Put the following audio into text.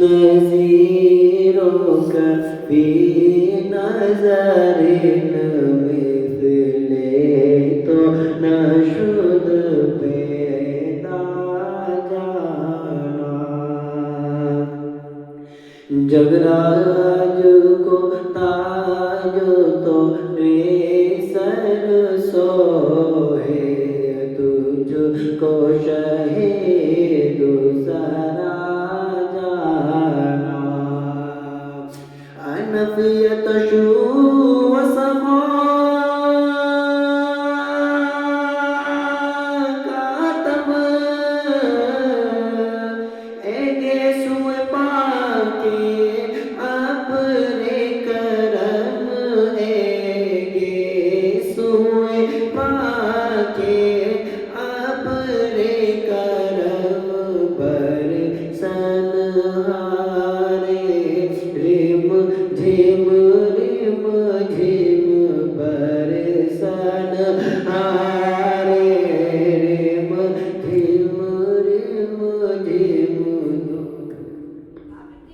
نذيرك في نظر مثل تو نشد پیدا جانا جگراج کو تاج تو سر سوہے تجھ کو شہید سرا جانا انفیت شو و سما کاتم ایگے سوئے پاکے اپنے کرم ایگے سوئے پاکے اپنے کرم پر سنہا